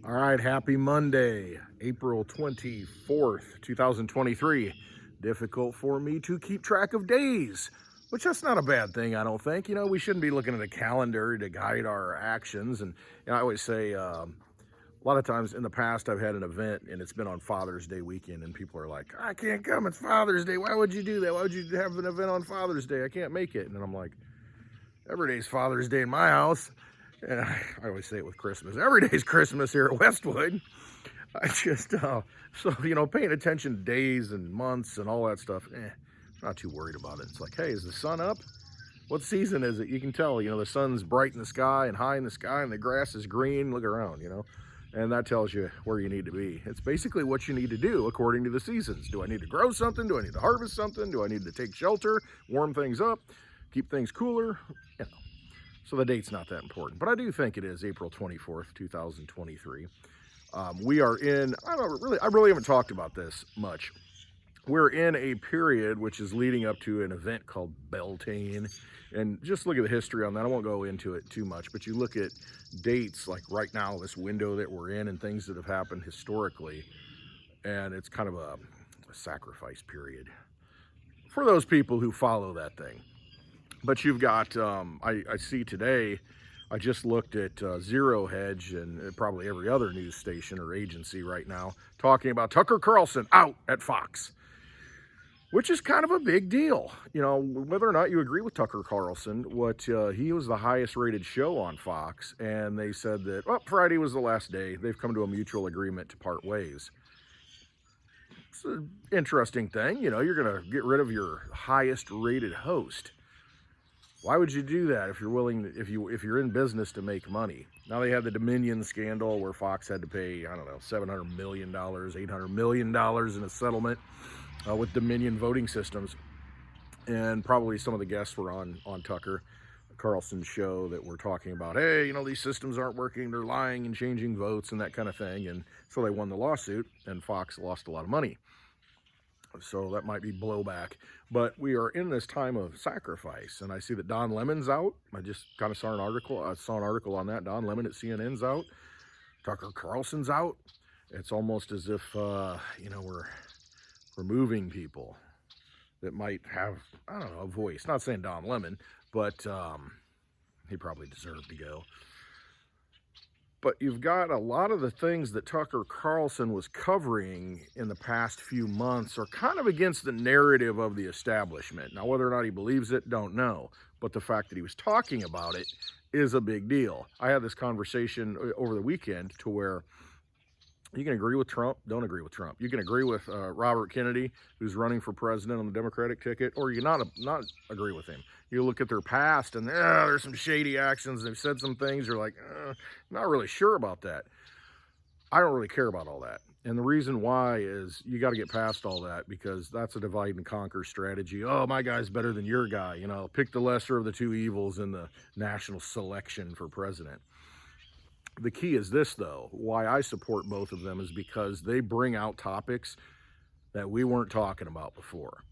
All right, happy Monday, April 24th, 2023. Difficult for me to keep track of days, which that's not a bad thing, I don't think. You know, we shouldn't be looking at a calendar to guide our actions. And I always say, a lot of times in the past, I've had an event and it's been on Father's Day weekend, and people are like, I can't come, it's Father's Day. Why would you do that? Why would you have an event on Father's Day? I can't make it. And I'm like, every day's Father's Day in my house. And I always say it with Christmas. Every day's Christmas here at Westwood. I just, so, paying attention to days and months and all that stuff, not too worried about it. It's like, hey, is the sun up? What season is it? You can tell, the sun's bright in the sky and high in the sky and the grass is green. Look around, and that tells you where you need to be. It's basically what you need to do according to the seasons. Do I need to grow something? Do I need to harvest something? Do I need to take shelter, warm things up, keep things cooler? So the date's not that important, but I do think it is April 24th, 2023. We are in, I really haven't talked about this much. We're in a period which is leading up to an event called Beltane. And just look at the history on that. I won't go into it too much, but you look at dates like right now, this window that we're in and things that have happened historically. And it's kind of a sacrifice period for those people who follow that thing. But you've got, I see today, I just looked at Zero Hedge and probably every other news station or agency right now talking about Tucker Carlson out at Fox, which is kind of a big deal. Whether or not you agree with Tucker Carlson, he was the highest rated show on Fox, and they said that, Friday was the last day. They've come to a mutual agreement to part ways. It's an interesting thing. You're going to get rid of your highest rated host. Why would you do that if you're in business to make money? Now they have the Dominion scandal where Fox had to pay, $700 million, $800 million in a settlement with Dominion voting systems. And probably some of the guests were on Tucker Carlson's show that were talking about, hey, these systems aren't working, they're lying and changing votes and that kind of thing. And so they won the lawsuit and Fox lost a lot of money. So that might be blowback, but we are in this time of sacrifice. And I see that Don Lemon's out. I just kind of saw an article. On that. Don Lemon at CNN's out. Tucker Carlson's out. It's almost as if, we're removing people that might have, a voice. Not saying Don Lemon, but he probably deserved to go. But you've got a lot of the things that Tucker Carlson was covering in the past few months are kind of against the narrative of the establishment. Now, whether or not he believes it, don't know. But the fact that he was talking about it is a big deal. I had this conversation over the weekend to where you can agree with Trump, don't agree with Trump. You can agree with Robert Kennedy, who's running for president on the Democratic ticket, or you not agree with him. You look at their past and there's some shady actions. They've said some things. You're like, not really sure about that. I don't really care about all that. And the reason why is you got to get past all that, because that's a divide and conquer strategy. Oh, my guy's better than your guy. Pick the lesser of the two evils in the national selection for president. The key is this, though. Why I support both of them is because they bring out topics that we weren't talking about before.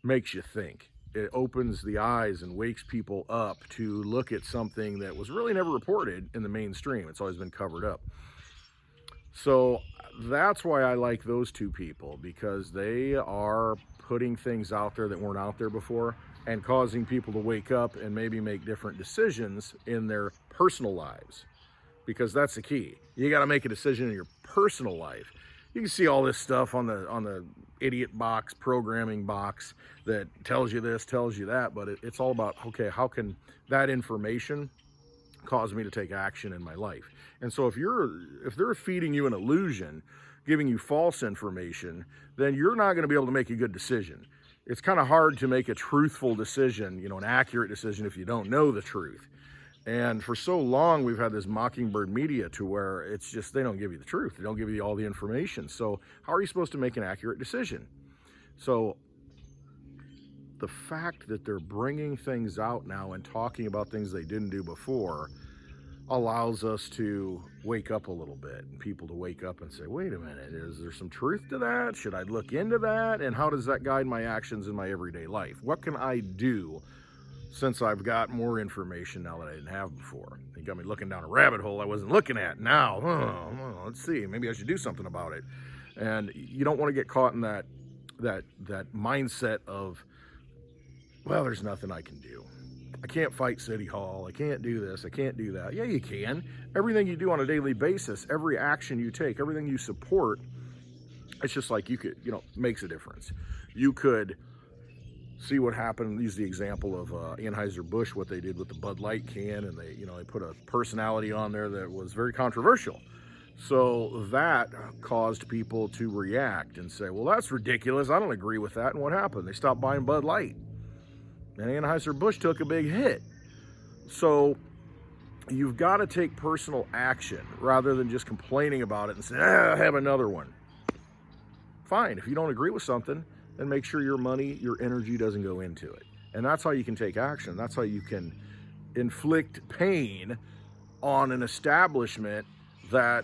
Makes you think. It opens the eyes and wakes people up to look at something that was really never reported in the mainstream. It's always been covered up. So that's why I like those two people, because they are putting things out there that weren't out there before and causing people to wake up and maybe make different decisions in their personal lives, because that's the key. You got to make a decision in your personal life. You can see all this stuff on the idiot box, programming box that tells you this, tells you that, but it's all about, okay, how can that information cause me to take action in my life? And so if they're feeding you an illusion, giving you false information, then you're not going to be able to make a good decision. It's kind of hard to make a truthful decision, an accurate decision, if you don't know the truth. And for so long, we've had this mockingbird media to where it's just, they don't give you the truth. They don't give you all the information. So how are you supposed to make an accurate decision? So the fact that they're bringing things out now and talking about things they didn't do before allows us to wake up a little bit, and people to wake up and say, wait a minute, is there some truth to that? Should I look into that? And how does that guide my actions in my everyday life? What can I do since I've got more information now that I didn't have before. It got me looking down a rabbit hole I wasn't looking at. Now, let's see, maybe I should do something about it. And you don't want to get caught in that mindset of, well, there's nothing I can do. I can't fight City Hall. I can't do this. I can't do that. Yeah, you can. Everything you do on a daily basis, every action you take, everything you support, it's just like you could, makes a difference. You could see what happened. Use the example of Anheuser-Busch, what they did with the Bud Light can, and they put a personality on there that was very controversial. So that caused people to react and say, well, that's ridiculous. I don't agree with that. And what happened? They stopped buying Bud Light. And Anheuser-Busch took a big hit. So you've got to take personal action rather than just complaining about it and say, I have another one. Fine. If you don't agree with something, then make sure your money, your energy doesn't go into it. And that's how you can take action. That's how you can inflict pain on an establishment that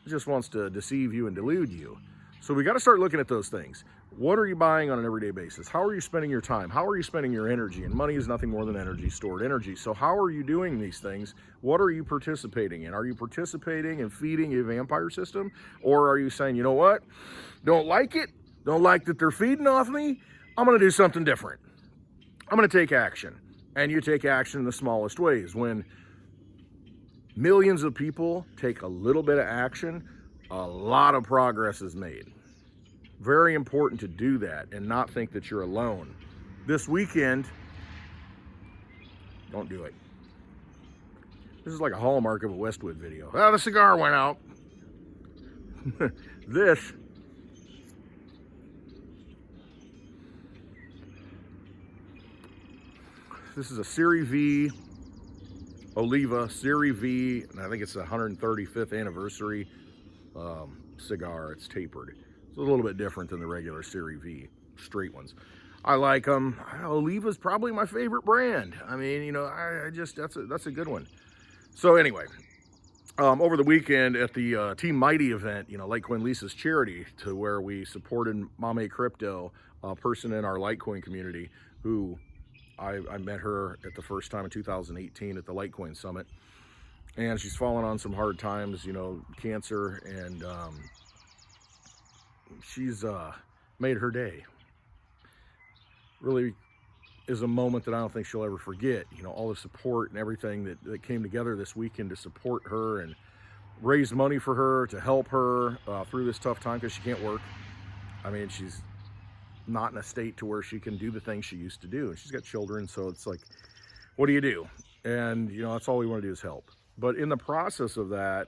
just wants to deceive you and delude you. So we got to start looking at those things. What are you buying on an everyday basis? How are you spending your time? How are you spending your energy? And money is nothing more than energy, stored energy. So how are you doing these things? What are you participating in? Are you participating in feeding a vampire system? Or are you saying, you know what? Don't like it. Don't like that they're feeding off me. I'm going to do something different. I'm going to take action. And you take action in the smallest ways. When millions of people take a little bit of action, a lot of progress is made. Very important to do that and not think that you're alone. This weekend, don't do it. This is like a hallmark of a Westwood video. Oh, the cigar went out. This is a Series V Olliv Series V, and I think it's the 135th anniversary cigar. It's tapered. It's a little bit different than the regular Series V straight ones. I like them. Olliv is probably my favorite brand. I mean, that's a good one. So anyway, over the weekend at the Team Mighty event, Litecoin Lisa's charity, to where we supported Mame Crypto, a person in our Litecoin community who I met her at the first time in 2018 at the Litecoin Summit, and she's fallen on some hard times, cancer, and she's made her day. Really is a moment that I don't think she'll ever forget. All the support and everything that came together this weekend to support her and raise money for her, to help her through this tough time, because she can't work. I mean, she's not in a state to where she can do the things she used to do. And she's got children, so it's like, what do you do? And, that's all we want to do is help. But in the process of that,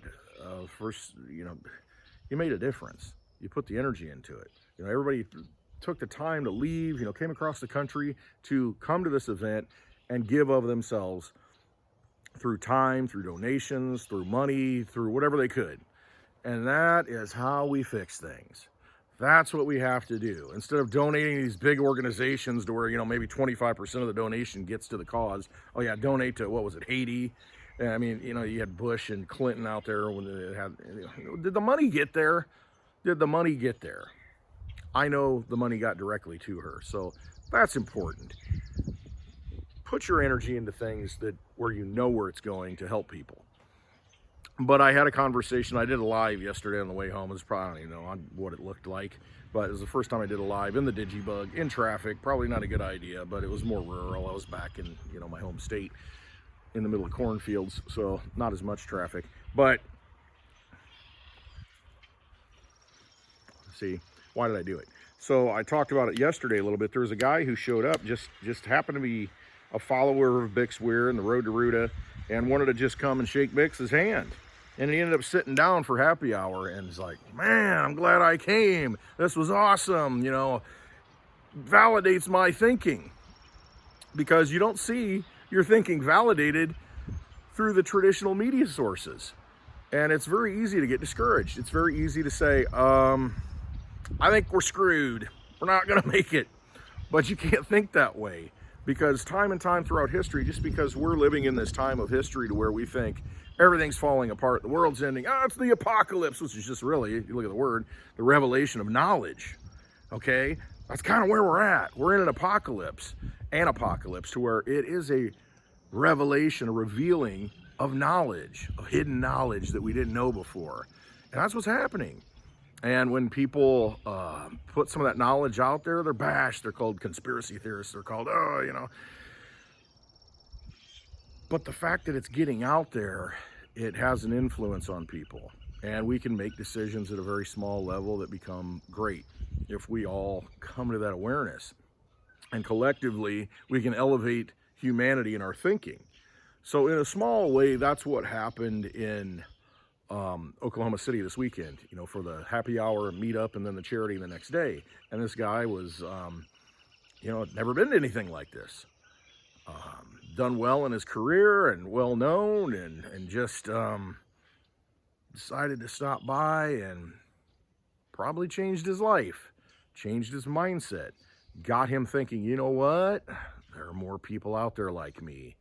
first, you made a difference. You put the energy into it. Everybody took the time to leave, came across the country to come to this event and give of themselves through time, through donations, through money, through whatever they could. And that is how we fix things. That's what we have to do. Instead of donating to these big organizations to where, maybe 25% of the donation gets to the cause. Oh yeah, donate to, what was it, Haiti? And I mean, you had Bush and Clinton out there when they had, did the money get there? Did the money get there? I know the money got directly to her. So that's important. Put your energy into things where you know where it's going to help people. But I had a conversation. I did a live yesterday on the way home. It was probably, I don't even know what it looked like, but it was the first time I did a live in the DigiBug, in traffic. Probably not a good idea, but it was more rural. I was back in, my home state in the middle of cornfields, so not as much traffic. But see, why did I do it? So I talked about it yesterday a little bit. There was a guy who showed up, just happened to be a follower of Bix Weir and the Road to Ruta, and wanted to just come and shake Bix's hand. And he ended up sitting down for happy hour and was like, man, I'm glad I came. This was awesome. Validates my thinking. Because you don't see your thinking validated through the traditional media sources. And it's very easy to get discouraged. It's very easy to say, I think we're screwed. We're not going to make it. But you can't think that way. Because time and time throughout history, just because we're living in this time of history to where we think everything's falling apart, the world's ending, it's the apocalypse, which is just really, if you look at the word, the revelation of knowledge, okay? That's kind of where we're at. We're in an apocalypse. and apocalypse, to where it is a revelation, a revealing of knowledge, of hidden knowledge that we didn't know before. And that's what's happening. And when people put some of that knowledge out there, they're bashed. They're called conspiracy theorists. They're called, oh, you know. But the fact that it's getting out there, it has an influence on people. And we can make decisions at a very small level that become great if we all come to that awareness. And collectively, we can elevate humanity in our thinking. So in a small way, that's what happened in Oklahoma City this weekend, you know, for the happy hour meetup and then the charity the next day. And this guy was, you know, never been to anything like this. Done well in his career and well known, and just decided to stop by and probably changed his life, changed his mindset, got him thinking, you know what, there are more people out there like me.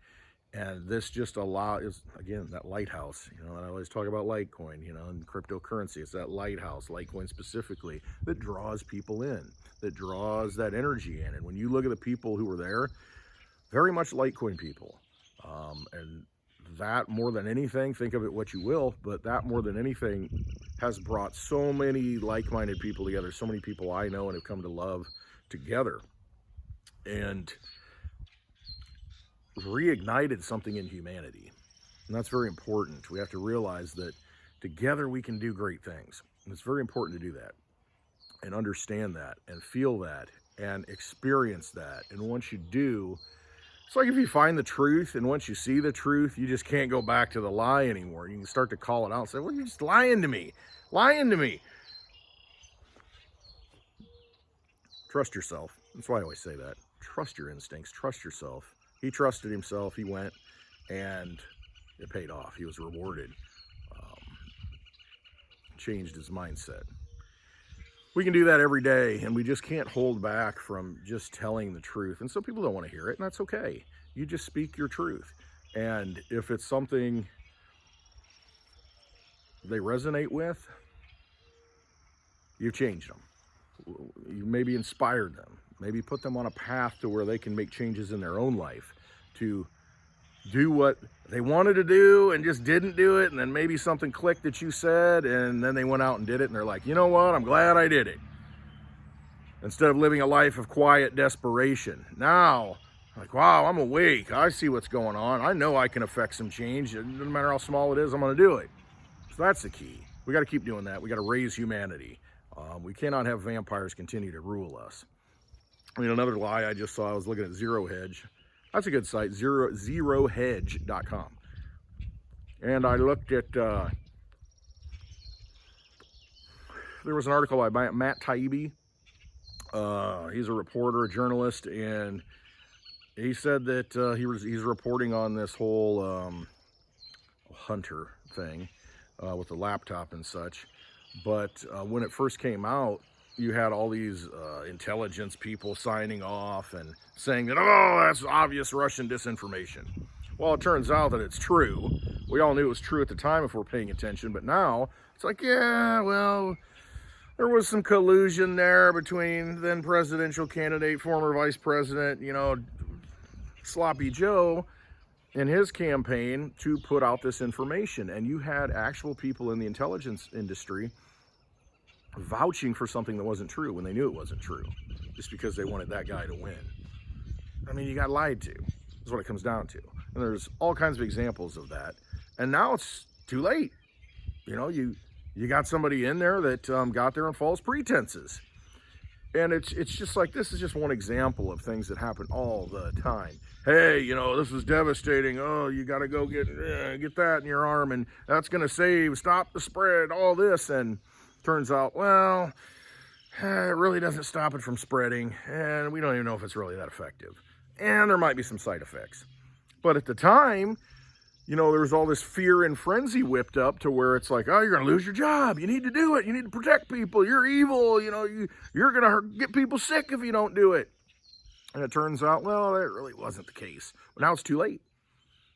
And this just is, again, that lighthouse, you know, and I always talk about Litecoin, you know, and cryptocurrency. It's that lighthouse, Litecoin specifically, that draws people in, that draws that energy in. And when you look at the people who were there, very much Litecoin people. And that more than anything, think of it what you will, but that more than anything has brought so many like-minded people together, so many people I know and have come to love together. And reignited something in humanity. And that's very important. We have to realize that together we can do great things. And it's very important to do that and understand that and feel that and experience that. And once you do, it's like if you find the truth, and once you see the truth, you just can't go back to the lie anymore. You can start to call it out and say, well, you're just lying to me, lying to me. Trust yourself. That's why I always say that. Trust your instincts, trust yourself. He trusted himself, he went, and it paid off. He was rewarded, changed his mindset. We can do that every day, and we just can't hold back from just telling the truth. And some people don't want to hear it, and that's okay. You just speak your truth. And if it's something they resonate with, you've changed them. You maybe inspired them. Maybe put them on a path to where they can make changes in their own life, to do what they wanted to do and just didn't do it. And then maybe something clicked that you said, and then they went out and did it. And they're like, you know what? I'm glad I did it. Instead of living a life of quiet desperation. Now, like, wow, I'm awake. I see what's going on. I know I can affect some change. No matter how small it is, I'm going to do it. So that's the key. We got to keep doing that. We got to raise humanity. We cannot have vampires continue to rule us. I mean, another lie I just saw, I was looking at GetHedge. That's a good site, zerohedge.com. And I looked at, there was an article by Matt Taibbi. He's a reporter, a journalist, and he said that he's reporting on this whole Hunter thing with the laptop and such. But when it first came out, you had all these intelligence people signing off and saying that, oh, that's obvious Russian disinformation. Well, it turns out that it's true. We all knew it was true at the time if we're paying attention, but now it's like, yeah, well, there was some collusion there between then presidential candidate, former vice president, you know, Sloppy Joe, and his campaign to put out this information. And you had actual people in the intelligence industry vouching for something that wasn't true when they knew it wasn't true, just because they wanted that guy to win. I mean, you got lied to, is what it comes down to. And there's all kinds of examples of that. And now it's too late. You know, you got somebody in there that got there on false pretenses. And it's just like, this is just one example of things that happen all the time. Hey, you know, this is devastating. Oh, you got to go get that in your arm, and that's going to stop the spread, all this. And turns out, well, it really doesn't stop it from spreading, and we don't even know if it's really that effective. And there might be some side effects. But at the time, you know, there was all this fear and frenzy whipped up to where it's like, oh, you're going to lose your job. You need to do it. You need to protect people. You're evil. You know, you're going to get people sick if you don't do it. And it turns out, well, that really wasn't the case. But now it's too late.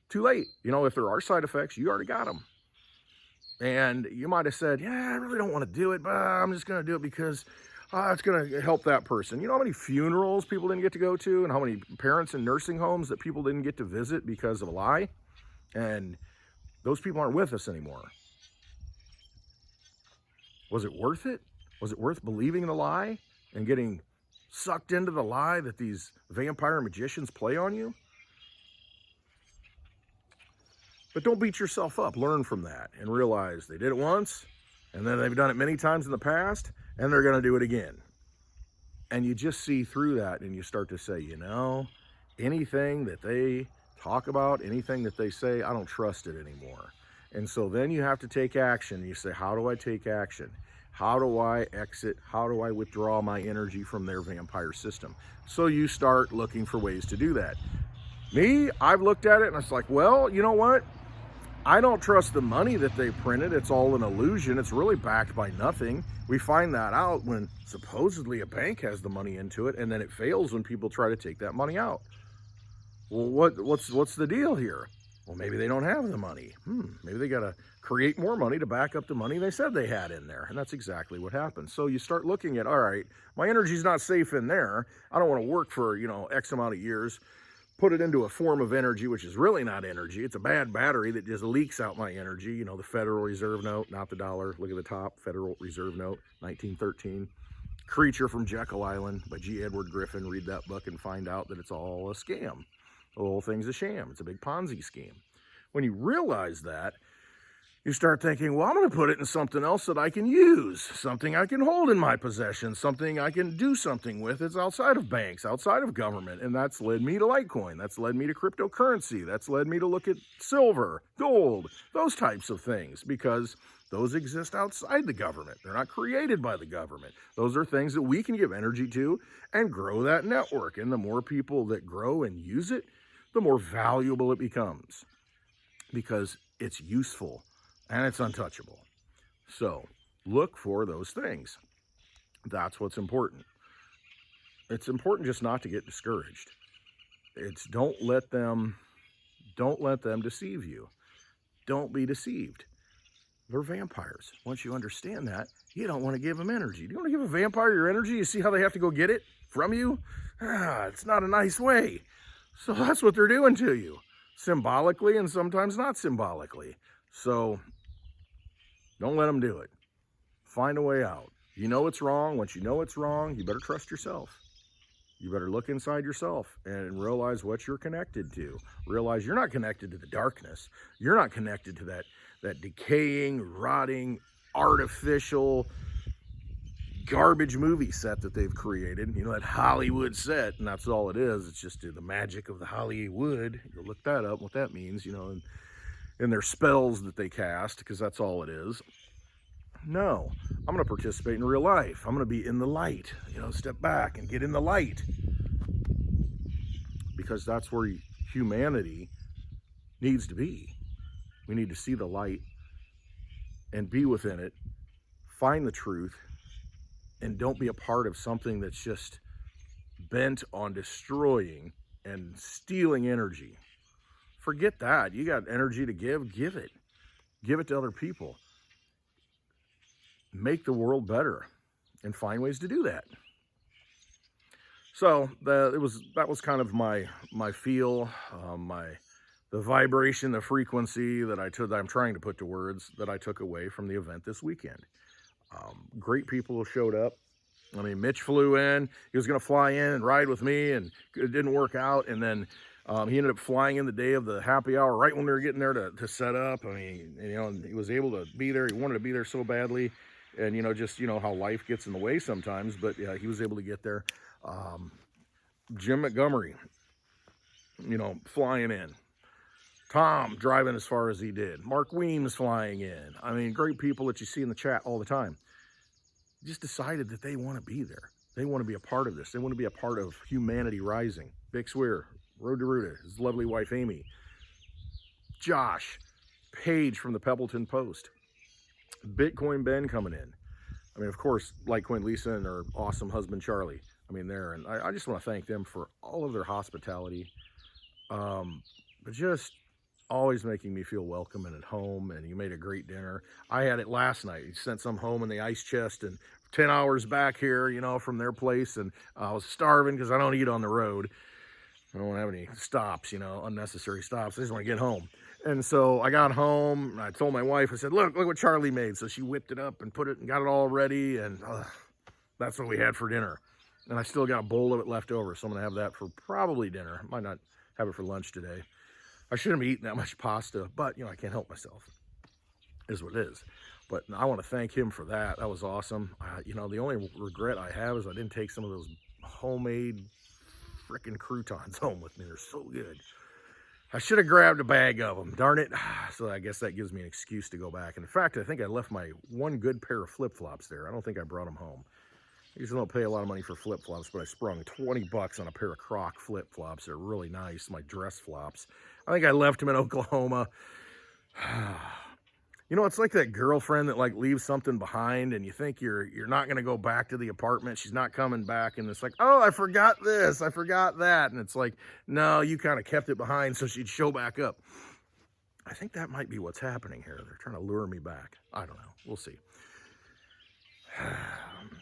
Too late. You know, if there are side effects, you already got them. And you might have said, yeah, I really don't want to do it, but I'm just going to do it because It's going to help that person. You know how many funerals people didn't get to go to, and how many parents in nursing homes that people didn't get to visit because of a lie? And those people aren't with us anymore. Was it worth it? Was it worth believing the lie and getting sucked into the lie that these vampire magicians play on you? But don't beat yourself up. Learn from that and realize they did it once, and then they've done it many times in the past, and they're going to do it again. And you just see through that, and you start to say, you know, anything that they talk about, anything that they say, I don't trust it anymore. And so then you have to take action. You say, how do I take action? How do I exit? How do I withdraw my energy from their vampire system? So you start looking for ways to do that. Me, I've looked at it and it's like, well, you know what? I don't trust the money that they printed. It's all an illusion. It's really backed by nothing. We find that out when supposedly a bank has the money into it, and then it fails when people try to take that money out. Well, what's the deal here? Well, maybe they don't have the money. Maybe they got to create more money to back up the money they said they had in there. And that's exactly what happens. So you start looking at, all right, my energy's not safe in there. I don't want to work for, X amount of years, put it into a form of energy, which is really not energy. It's a bad battery that just leaks out my energy. The Federal Reserve note, not the dollar. Look at the top, Federal Reserve note, 1913. Creature from Jekyll Island by G. Edward Griffin. Read that book and find out that it's all a scam. The whole thing's a sham. It's a big Ponzi scheme. When you realize that, you start thinking, well, I'm going to put it in something else that I can use, something I can hold in my possession, something I can do something with. It's outside of banks, outside of government. And that's led me to Litecoin. That's led me to cryptocurrency. That's led me to look at silver, gold, those types of things, because those exist outside the government. They're not created by the government. Those are things that we can give energy to and grow that network. And the more people that grow and use it, the more valuable it becomes, because it's useful and it's untouchable. So look for those things. That's what's important. It's important just not to get discouraged. Don't let them deceive you. Don't be deceived. They're vampires. Once you understand that, you don't want to give them energy. Do you want to give a vampire your energy? You see how they have to go get it from you? It's not a nice way. So that's what they're doing to you, symbolically and sometimes not symbolically. So don't let them do it. Find a way out. You know it's wrong. Once you know it's wrong, you better trust yourself. You better look inside yourself and realize what you're connected to. Realize you're not connected to the darkness. You're not connected to that decaying, rotting, artificial garbage movie set that they've created, that Hollywood set, and that's all it is. It's just the magic of the Hollywood. You'll look that up, what that means, and their spells that they cast, because that's all it is. No, I'm going to participate in real life. I'm going to be in the light, step back and get in the light, because that's where humanity needs to be. We need to see the light and be within it, find the truth, and don't be a part of something that's just bent on destroying and stealing energy. Forget that. You got energy to give it. Give it to other people. Make the world better and find ways to do that. So that was kind of my feel, the vibration, the frequency that I'm trying to put to words that I took away from the event this weekend. Great people showed up. Mitch flew in. He was going to fly in and ride with me, and it didn't work out. And then he ended up flying in the day of the happy hour, right when we were getting there to set up. And he was able to be there. He wanted to be there so badly. And, just how life gets in the way sometimes. But, yeah, he was able to get there. Jim Montgomery, flying in. Tom driving as far as he did. Mark Weems flying in. Great people that you see in the chat all the time. Just decided that they want to be there. They want to be a part of this. They want to be a part of humanity rising. Vic Swear, Road to Ruta, his lovely wife Amy. Josh, Paige from the Pebbleton Post. Bitcoin Ben coming in. Of course, Litecoin Lisa and her awesome husband Charlie. There. And I just want to thank them for all of their hospitality. But just always making me feel welcome and at home, and you made a great dinner. I had it last night. You sent some home in the ice chest, and 10 hours back here, you know, from their place, and I was starving because I don't eat on the road. I don't have any stops, you know, unnecessary stops. I just want to get home. And so I got home, and I told my wife, I said, look what Charlie made. So she whipped it up and put it and got it all ready, and that's what we had for dinner. And I still got a bowl of it left over, so I'm gonna have that for probably dinner. Might not have it for lunch today. I shouldn't be eating that much pasta, but you know, I can't help myself. It is what it is. But I want to thank him for that. That was awesome. You know, the only regret I have is I didn't take some of those homemade freaking croutons home with me. They're so good. I should have grabbed a bag of them, darn it. So I guess that gives me an excuse to go back. And in fact, I think I left my one good pair of flip-flops there. I don't think I brought them home. I usually don't pay a lot of money for flip-flops, but I sprung 20 bucks on a pair of Croc flip-flops. They're really nice, my dress flops. I think I left them in Oklahoma. You know, it's like that girlfriend that like leaves something behind, and you think you're not going to go back to the apartment. She's not coming back, and it's like, oh, I forgot this, I forgot that. And it's like, no, you kind of kept it behind so she'd show back up. I think that might be what's happening here. They're trying to lure me back. I don't know. We'll see.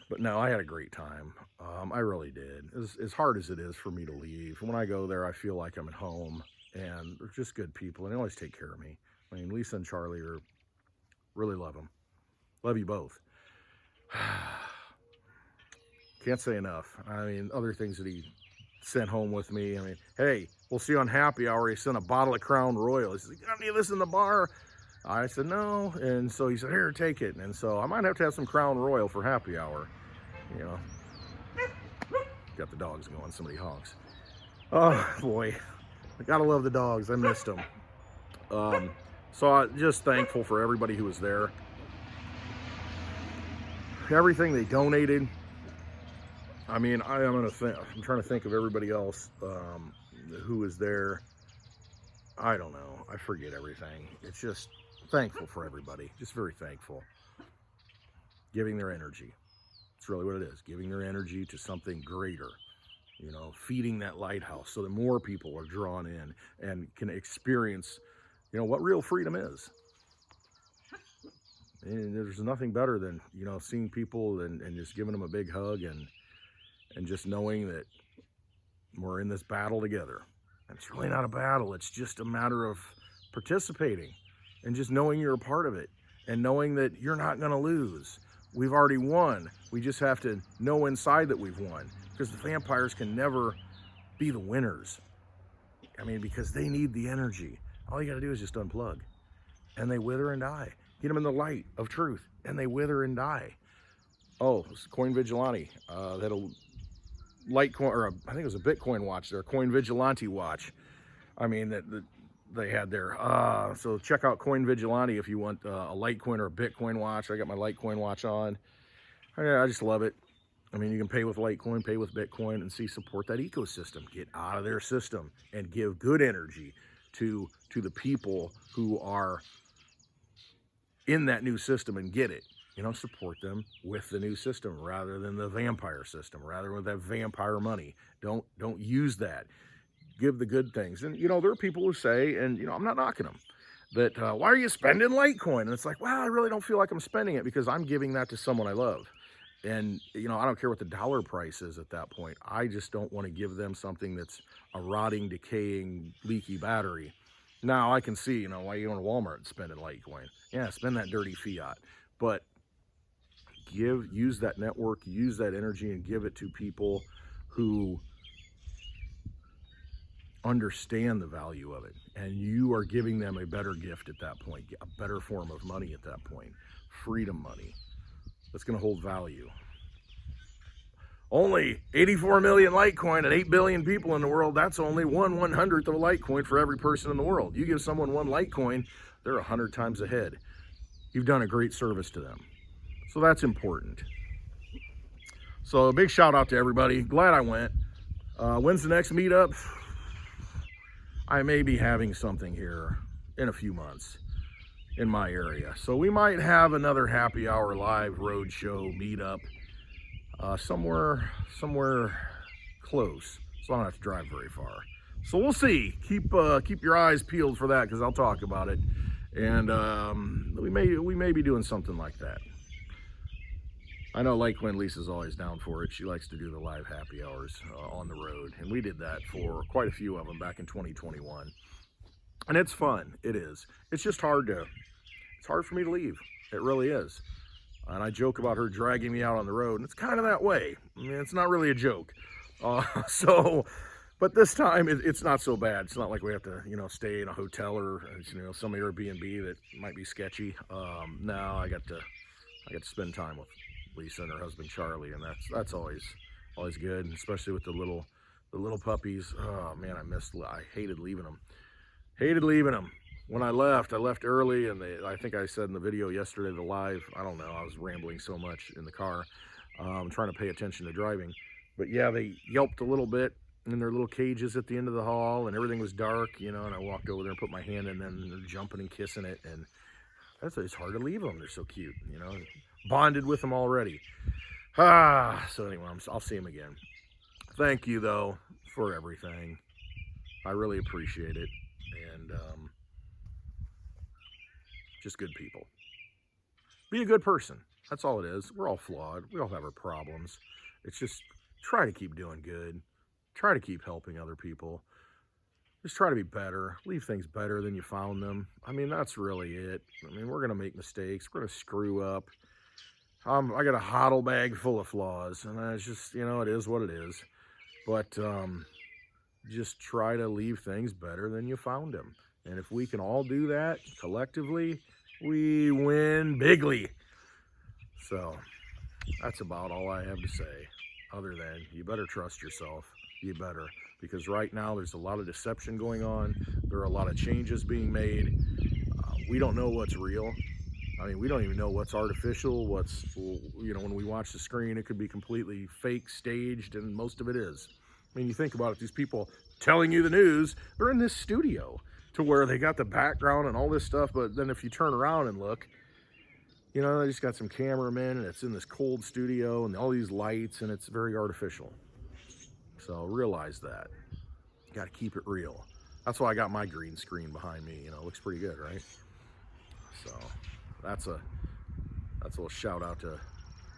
But no, I had a great time. I really did. As hard as it is for me to leave, when I go there, I feel like I'm at home, and they're just good people, and they always take care of me. I mean, Lisa and Charlie are, really love them. Love you both. Can't say enough. I mean, other things that he sent home with me. I mean, hey, we'll see you on happy hour. He sent a bottle of Crown Royal. He said, you got any of this in the bar? I said, no. And so he said, here, take it. And so I might have to have some Crown Royal for happy hour. You know, got the dogs going. Somebody honks. Oh, boy. I gotta love the dogs. I missed them. So I'm just thankful for everybody who was there. Everything they donated. I mean, I'm trying to think of everybody else who was there. I don't know. I forget everything. It's just thankful for everybody. Just very thankful. Giving their energy. It's really what it is. Giving their energy to something greater. You know, feeding that lighthouse so that more people are drawn in and can experience, you know, what real freedom is. And there's nothing better than, you know, seeing people and just giving them a big hug and just knowing that we're in this battle together. And it's really not a battle. It's just a matter of participating and just knowing you're a part of it and knowing that you're not going to lose. We've already won. We just have to know inside that we've won, because the vampires can never be the winners. I mean, because they need the energy. All you got to do is just unplug, and they wither and die. Get them in the light of truth, and they wither and die. Oh, it's CoinVigilante. They had a Litecoin, or I think it was a Bitcoin watch there, CoinVigilante watch. I mean, that they had there. So check out CoinVigilante if you want a Litecoin or a Bitcoin watch. I got my Litecoin watch on. I just love it. I mean, you can pay with Litecoin, pay with Bitcoin, and support that ecosystem. Get out of their system and give good energy to the people who are in that new system and get it. You know, support them with the new system rather than the vampire system, rather than with that vampire money. Don't use that. Give the good things. And, you know, there are people who say, and, you know, I'm not knocking them, that why are you spending Litecoin? And it's like, well, I really don't feel like I'm spending it because I'm giving that to someone I love. And, you know, I don't care what the dollar price is at that point. I just don't want to give them something that's a rotting, decaying, leaky battery. Now, I can see, you know, why you go to Walmart and spend Litecoin. Yeah, spend that dirty fiat. But use that network, use that energy, and give it to people who understand the value of it. And you are giving them a better gift at that point, a better form of money at that point. Freedom money. That's going to hold value. Only 84 million Litecoin and 8 billion people in the world. That's only 1/100th of a Litecoin for every person in the world. You give someone one Litecoin, they're 100 times ahead. You've done a great service to them. So that's important. So a big shout out to everybody. Glad I went. When's the next meetup? I may be having something here in a few months in my area. So we might have another happy hour live roadshow meetup somewhere close. So I don't have to drive very far. So we'll see. Keep your eyes peeled for that, because I'll talk about it. And we may be doing something like that. I know Litecoin Lisa's always down for it. She likes to do the live happy hours on the road, and we did that for quite a few of them back in 2021. And it's fun. It is. It's just it's hard for me to leave. It really is. And I joke about her dragging me out on the road, and it's kind of that way. I mean, it's not really a joke. But this time it's not so bad. It's not like we have to, stay in a hotel or, some Airbnb that might be sketchy. No, I got to spend time with Lisa and her husband Charlie, and that's always good, and especially with the little puppies. Oh man, I hated leaving them. When I left early, and I think I said in the video yesterday, the live, I don't know, I was rambling so much in the car, trying to pay attention to driving. But yeah, they yelped a little bit in their little cages at the end of the hall, and everything was dark, and I walked over there and put my hand in them, and they're jumping and kissing it, and it's hard to leave them. They're so cute, bonded with them already. So anyway, I'll see them again. Thank you though for everything. I really appreciate it. And just good people. Be a good person. That's all it is. We're all flawed. We all have our problems. It's just try to keep doing good. Try to keep helping other people. Just try to be better. Leave things better than you found them. I mean, that's really it. I mean, we're going to make mistakes. We're going to screw up. I got a hodl bag full of flaws, and it's just, it is what it is. But just try to leave things better than you found them. And if we can all do that collectively, we win bigly. So that's about all I have to say, other than you better trust yourself. You better, because right now there's a lot of deception going on. There are a lot of changes being made. We don't know what's real. I mean, we don't even know what's artificial, when we watch the screen, it could be completely fake, staged, and most of it is. I mean, you think about it, these people telling you the news, they're in this studio to where they got the background and all this stuff, but then if you turn around and look, they just got some cameramen, and it's in this cold studio, and all these lights, and it's very artificial. So realize that. You got to keep it real. That's why I got my green screen behind me. It looks pretty good, right? So that's a little shout out to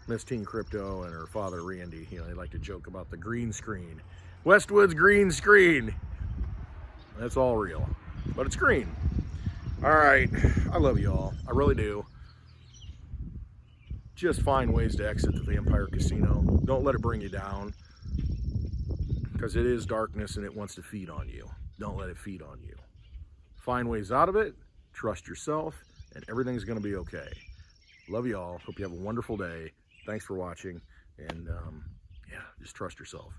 Miss Teen Crypto and her father Randy. They like to joke about the green screen. Westwood's green screen. That's all real, but it's green. All right, I love you all. I really do. Just find ways to exit the Vampire Casino. Don't let it bring you down, because it is darkness and it wants to feed on you. Don't let it feed on you. Find ways out of it. Trust yourself, and everything's going to be okay. Love you all. Hope you have a wonderful day. Thanks for watching, and just trust yourself.